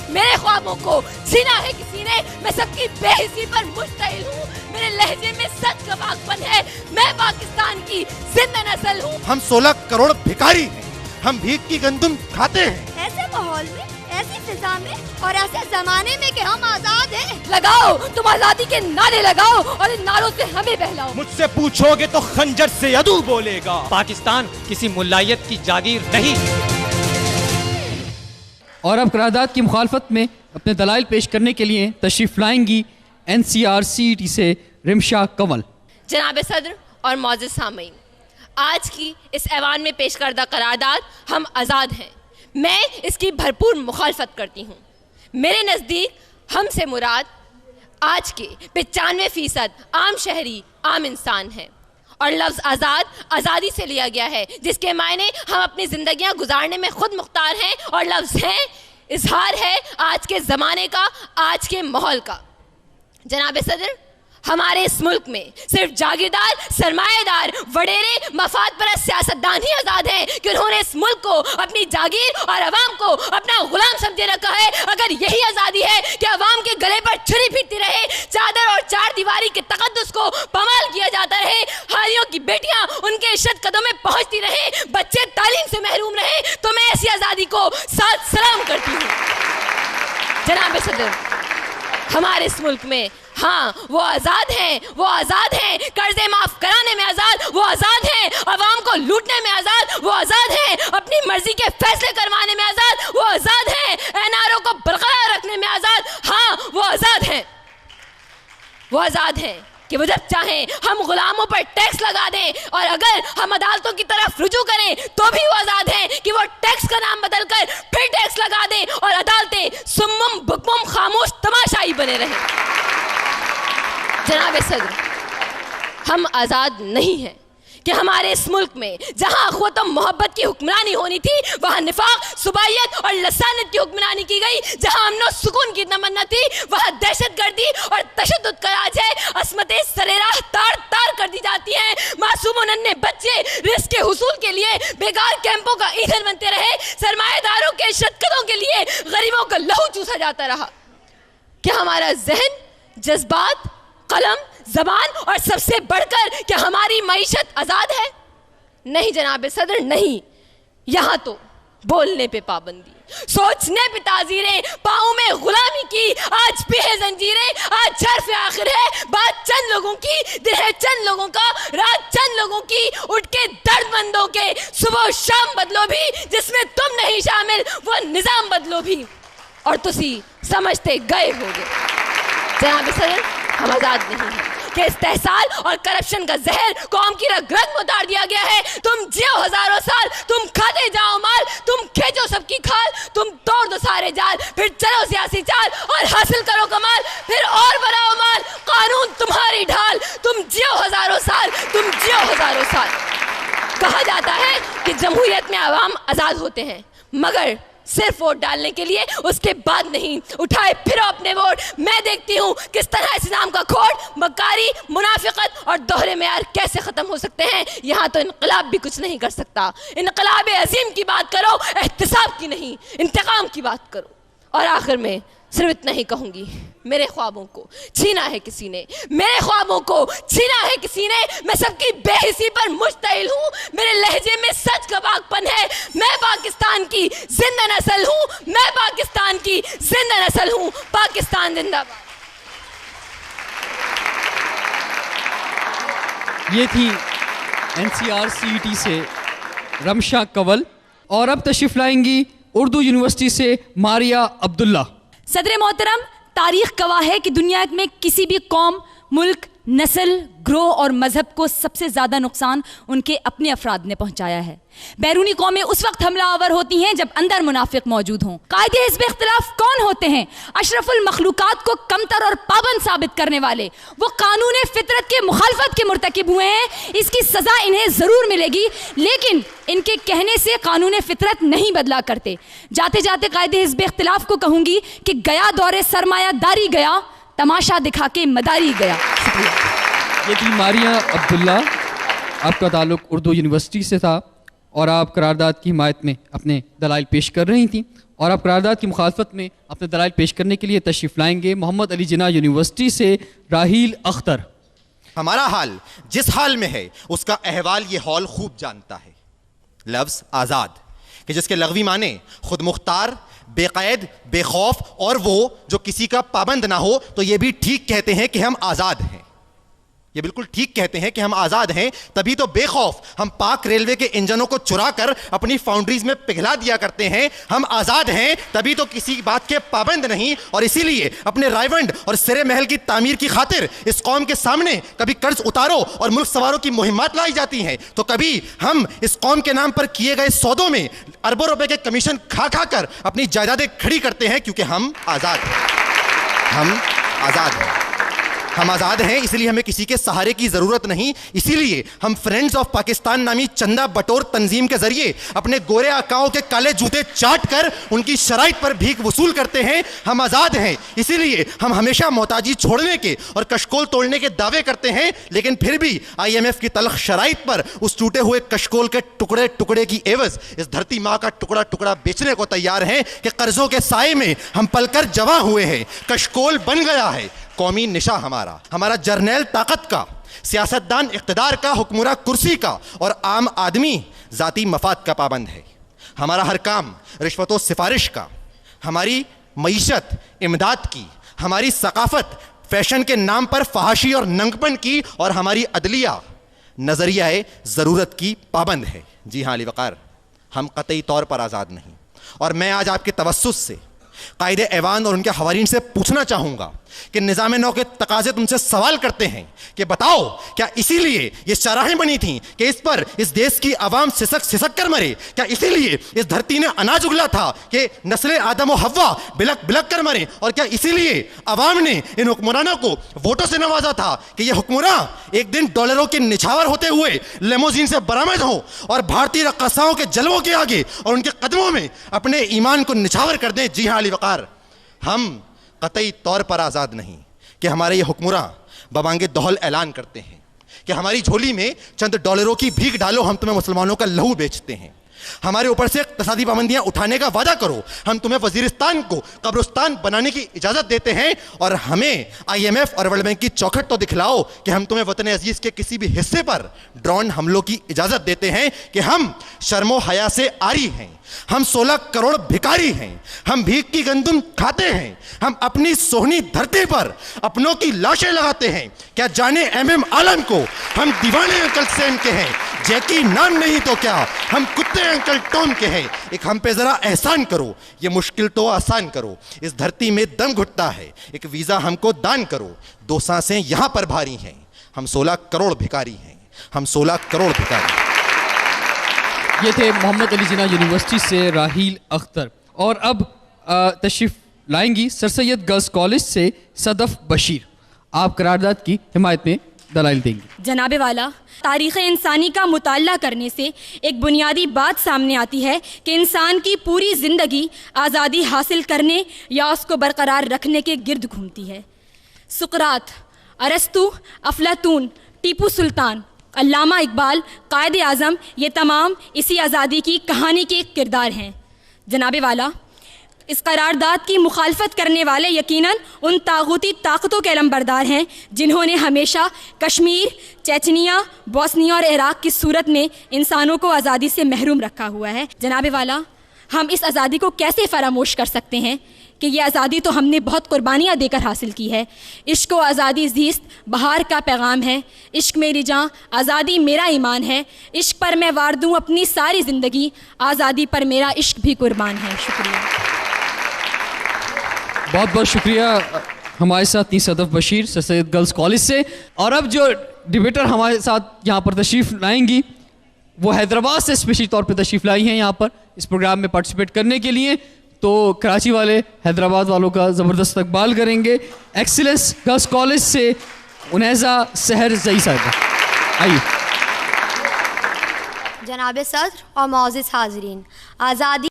मेरे ख्वाबों को छीना है किसी ने, मैं सबकी बेहिसी पर मुश्तइल हूँ। मेरे लहजे में सच का पाकपन है, मैं पाकिस्तान की जिंदा नस्ल हूँ। हम 16 करोड़ भिखारी हैं, हम भीख की गंदुम खाते हैं। ऐसे माहौल में, ऐसी फिजा में और ऐसे जमाने में कि हम आजाद हैं। लगाओ तुम आजादी के नारे लगाओ और इन नारों से हमें बहलाओ। मुझसे पूछोगे तो खंजर से अदू बोलेगा। पाकिस्तान किसी मुल्लायत की जागीर नहीं। और अब करारदाद की मुखालफत में अपने दलाइल पेश करने के लिए तशरीफ लाएंगी NCR-CET से रिमशा कंवल। जनाब सदर और मौजूद सामीन, आज की इस ऐवान में पेश करदा करारदाद हम आज़ाद हैं, मैं इसकी भरपूर मुखालफत करती हूँ। मेरे नज़दीक हमसे मुराद आज के 95% आम शहरी आम इंसान है और लफ्ज़ आज़ाद आज़ादी से लिया गया है, जिसके मायने हम अपनी ज़िंदगियाँ गुजारने में खुद मुख्तार हैं और लफ्ज़ हैं इजहार है आज के ज़माने का, आज के माहौल का। जनाब सदर, हमारे इस मुल्क में सिर्फ जागीरदार, सरमाएदार, वडेरे, मफाद परस्त सियासतदान ही आज़ाद हैं कि उन्होंने इस मुल्क को, अपनी जागीर और अवाम को अपना गुलाम समझे रखा है। अगर यही आज़ादी है कि अवाम के गले पर छुरी फिरती रहे, चादर और चार दीवारी के तकद्दुस को पमाल किया जाता रहे, हारियों की बेटियां उनके इज्जत कदम में पहुंचती रहे, बच्चे तालीम से महरूम रहे, तो मैं ऐसी आज़ादी को साथ सलाम करती हूँ। जनाब सदर, हमारे इस मुल्क में हाँ वो आज़ाद हैं, वो आज़ाद हैं कर्जे माफ कराने में आज़ाद, वो आज़ाद हैं अवाम को लूटने में आज़ाद, वो आज़ाद हैं अपनी मर्जी के फैसले करवाने में आज़ाद, वो आज़ाद हैं NRO को बरकरार रखने में आज़ाद। हाँ वो आज़ाद हैं, वो आज़ाद हैं कि वो जब चाहें हम गुलामों पर टैक्स लगा दें और अगर हम अदालतों की तरफ रुजू करें तो भी वो आज़ाद हैं कि वो टैक्स का नाम बदलकर फिर टैक्स लगा दें और अदालतें सुम्मुम बुकमुम खामोश तमाशाई बने रहें। जनाब सदर, हम आज़ाद नहीं हैं कि हमारे इस मुल्क में जहाँ अख़वत मोहब्बत की हुक्मरानी होनी थी वहाँ निफाक, सुबाइयत और लसानियत की हुक्मरानी की गई। जहाँ अमन सुकून की तमन्ना थी वहाँ दहशतगर्दी और तशद्दुद का राज है। असमतें सरेराह तार तार कर दी जाती हैं, मासूम नन्हे बच्चे रिस्क के हुसूल के लिए बेकार कैंपों का ईंधन बनते रहे, सरमाएदारों के शतकतों के लिए गरीबों का लहू चूसा जाता रहा। क्या हमारा जहन, जज्बात, कलम, ज़बान और सबसे बढ़कर क्या हमारी मईशत आज़ाद है? नहीं जनाब सदर, नहीं। यहाँ तो बोलने पे पाबंदी, सोचने पे ताज़ीरें, पाँव में गुलामी की आज भी है जंजीरें, आज झर्फ आखिर है बात चंद लोगों की, दिन है चंद लोगों का, रात चंद लोगों की, उठ के दर्दमंदों के सुबह शाम बदलो भी, जिसमें तुम नहीं शामिल वो निज़ाम बदलो भी, और तुसी समझते गए होगे। जनाब सदर, हम आज़ाद नहीं हैं कि इस्तेहसाल और करप्शन का जहर कौम की रग रग में उतार दिया गया है। तुम जियो हजारों साल, तुम खाते जाओ माल, तुम खींचो सबकी खाल, तुम तोड़ दो सारे जाल, फिर चलो सियासी चाल और हासिल करो कमाल, फिर और बनाओ माल, कानून तुम्हारी ढाल, तुम जियो हजारों साल, तुम जियो हजारों साल। कहा जाता है कि जमहूरियत में आवाम आज़ाद होते हैं, मगर सिर्फ वोट डालने के लिए, उसके बाद नहीं। उठाए फिर अपने वोट। मैं देखती हूँ किस तरह इस नाम का खोट, मकारी, मुनाफिकत और दोहरे मेयार कैसे खत्म हो सकते हैं। यहाँ तो इनकलाब भी कुछ नहीं कर सकता। इनकलाब अजीम की बात करो, एहतिसाब की नहीं, इंतकाम की बात करो। और आखिर में सिर्फ इतना ही कहूँगी, मेरे ख्वाबों को छीना है किसी ने, मेरे ख्वाबों को छीना है किसी ने, मैं सबकी बेहिसी पर मुश्तइल हूँ। मेरे लहजे में सच का पाकपन है, मैं पाकिस्तान की जिंदा नस्ल हूँ, मैं पाकिस्तान की जिंदा नस्ल हूँ। पाकिस्तान जिंदाबाद। ये थी NCR-CET से रिमशा कंवल। और अब तशरीफ लाएंगी उर्दू यूनिवर्सिटी से मारिया अब्दुल्ला। सदर मोहतरम, तारीख गवाह है कि दुनिया में किसी भी कौम, मुल्क, नस्ल, ग्रोह और मजहब को सबसे ज़्यादा नुकसान उनके अपने अफराद ने पहुंचाया है। बैरूनी कौमें उस वक्त हमलावर होती हैं जब अंदर मुनाफिक मौजूद हों। कायदे हिज़्ब इख्तिलाफ कौन होते हैं? अशरफुल मखलूकात को कमतर और पाबंद साबित करने वाले। वो कानून फितरत के मुखालफत के मुर्तकिब हुए हैं। इसकी सज़ा इन्हें ज़रूर मिलेगी, लेकिन इनके कहने से कानून फितरत नहीं बदला करते। जाते जाते कायदे हिज़्ब इख्तिलाफ को कहूँगी कि गया दौरे सरमायादारी गया, तमाशा दिखा के मदारी गया। शुक्रिया। ये थी मारिया अब्दुल्ला। आपका ताल्लुक़ उर्दू यूनिवर्सिटी से था और आप करारदाद की हिमायत में अपने दलाइल पेश कर रही थी, और आप करारदाद की मुखालफत में अपने दलाइल पेश करने के लिए तशरीफ़ लाएंगे मोहम्मद अली जिन्ना यूनिवर्सिटी से राहील अख्तर। हमारा हाल जिस हाल में है उसका अहवाल ये हॉल खूब जानता है। लफ्ज़ आज़ाद कि जिसके लग़वी माने खुद मुख्तार, बेक़ैद, बेखौफ, और वो जो किसी का पाबंद ना हो, तो ये भी ठीक कहते हैं कि हम आज़ाद हैं। ये बिल्कुल ठीक कहते हैं कि हम आज़ाद हैं, तभी तो बेखौफ हम पाक रेलवे के इंजनों को चुरा कर अपनी फाउंड्रीज में पिघला दिया करते हैं। हम आज़ाद हैं तभी तो किसी बात के पाबंद नहीं, और इसीलिए अपने रायवंड और सिरे महल की तामीर की खातिर इस कौम के सामने कभी कर्ज उतारो और मुल्क सवारों की मुहिम्मात लाई जाती हैं, तो कभी हम इस कौम के नाम पर किए गए सौदों में अरबों रुपए के कमीशन खा खा कर अपनी जायदादें खड़ी करते हैं, क्योंकि हम आज़ाद हैं। हम आज़ाद हैं, हम आज़ाद हैं, इसलिए हमें किसी के सहारे की ज़रूरत नहीं। इसीलिए हम फ्रेंड्स ऑफ पाकिस्तान नामी चंदा बटोर तंजीम के ज़रिए अपने गोरे आकाओं के काले जूते चाट कर उनकी शराइत पर भीख वसूल करते हैं। हम आज़ाद हैं, इसीलिए हम हमेशा मोहताजी छोड़ने के और कशकोल तोड़ने के दावे करते हैं, लेकिन फिर भी IMF की तलख शराइत पर उस टूटे हुए कशकोल के टुकड़े टुकड़े की एवज़ इस धरती माँ का टुकड़ा टुकड़ा बेचने को तैयार हैं कि कर्जों के साए में हम पलकर जवा हुए हैं। कशकोल बन गया है कौमी निशा हमारा जर्नैल ताकत का, सियासतदान इक़्तिदार का, हुक्मरान कुर्सी का, और आम आदमी ज़ाती मफाद का पाबंद है। हमारा हर काम रिश्वत और सिफारिश का, हमारी मईशत इमदाद की, हमारी सकाफत फैशन के नाम पर फहाशी और नंगपन की, और हमारी अदलिया नज़रिया ज़रूरत की पाबंद है। जी हाँ अली वक़ार, हम क़तई तौर पर आज़ाद नहीं। और मैं आज आपके तवस्सुस से कायदे ऐवान और उनके हवारीन से पूछना चाहूँगा कि निज़ाम नौ के तकाज़े तुमसे सवाल करते हैं कि बताओ, क्या इसीलिए ये शराहें बनी थीं कि इस पर इस देश की आवाम सिसक सिसक कर मरे? क्या इसीलिए इस धरती ने अनाज उगला था कि नस्ल आदम और हव्वा बिलक बिलक कर मरे? और क्या इसीलिए आवाम ने इन हुक्मरानों को वोटों से नवाजा था कि ये हुक्मरान एक दिन डॉलरों के निछावर होते हुए लेमोजीन से बरामद हों और भारतीय रक़्क़ासाओं के जलवों के आगे और उनके कदमों में अपने ईमान को निछावर कर दें? जी हाँ अली वक़ार, हम क़तई तौर पर आज़ाद नहीं कि हमारे ये हुक्मरान बबांगे दोहल ऐलान करते हैं कि हमारी झोली में चंद डॉलरों की भीख डालो, हम तुम्हें मुसलमानों का लहू बेचते हैं। हमारे ऊपर से इक़्तिसादी पाबंदियां उठाने का वादा करो, हम तुम्हें वजीरिस्तान को कब्रिस्तान बनाने की इजाज़त देते हैं, और हमें IMF और वर्ल्ड बैंक की चौखट तो दिखलाओ कि हम तुम्हें वतन अजीज़ के किसी भी हिस्से पर ड्रोन हमलों की इजाज़त देते हैं, कि हम शर्मो हया से आरी हैं, हम 16 करोड़ भिखारी हैं, हम भीख की गंदुम खाते हैं, हम अपनी सोहनी धरती पर अपनों की लाशें लगाते हैं। क्या जाने MM आलम को हम दीवाने अंकल सैम के हैं, जैकी नाम नहीं तो क्या हम कुत्ते अंकल टॉम के हैं। एक हम पे जरा एहसान करो, ये मुश्किल तो आसान करो, इस धरती में दम घुटता है, एक वीज़ा हमको दान करो, 2 सांसें यहाँ पर भारी हैं, हम 16 करोड़ भिखारी हैं, हम 16 करोड़ भिखारी। ये थे मोहम्मद अली जिन्ना यूनिवर्सिटी से राहील अख्तर। और अब तशरीफ़ लाएंगी सर सैयद गर्ल्स कॉलेज से सदफ बशीर। आप करारदाद की हिमायत में दलाइल देंगी। जनाबे वाला, तारीख़ इंसानी का मुताला करने से एक बुनियादी बात सामने आती है कि इंसान की पूरी ज़िंदगी आज़ादी हासिल करने या उसको बरकरार रखने के गिर्द घूमती है। सुकरात, अरस्तु, अफलातून, टीपू सुल्तान, अल्लामा इकबाल, कायदे आज़म, ये तमाम इसी आज़ादी की कहानी के किरदार हैं। जनाबे वाला, इस करारदाद की मुखालफत करने वाले यकीनन उन तागूती ताकतों के अलमबरदार हैं जिन्होंने हमेशा कश्मीर, चेचनिया, बोस्निया और इराक़ की सूरत में इंसानों को आज़ादी से महरूम रखा हुआ है। जनाबे वाला, हम इस आज़ादी को कैसे फरामोश कर सकते हैं कि ये आज़ादी तो हमने बहुत कुर्बानियाँ देकर हासिल की है। इश्क व आज़ादी ज़ीस्त बहार का पैगाम है, इश्क मेरी जान, आज़ादी मेरा ईमान है, इश्क पर मैं वार दूँ अपनी सारी ज़िंदगी, आज़ादी पर मेरा इश्क भी कुर्बान है। शुक्रिया, बहुत बहुत शुक्रिया। हमारे साथ थी Sadaf Bashir sir Syed girls college से। और अब जो डिबेटर हमारे साथ यहाँ पर तशरीफ़ लाएंगी वो हैदराबाद से स्पेशली तौर पे तशरीफ़ लाई हैं यहाँ पर इस प्रोग्राम में पार्टिसिपेट करने के लिए। तो कराची वाले हैदराबाद वालों का ज़बरदस्त इस्तकबाल करेंगे। एक्सीलेंस गर्ल्स कॉलेज से उनैज़ा सहर जई साहिबा, आइए। जनाब सदर और मौज़िज़ हाज़रीन, आज़ादी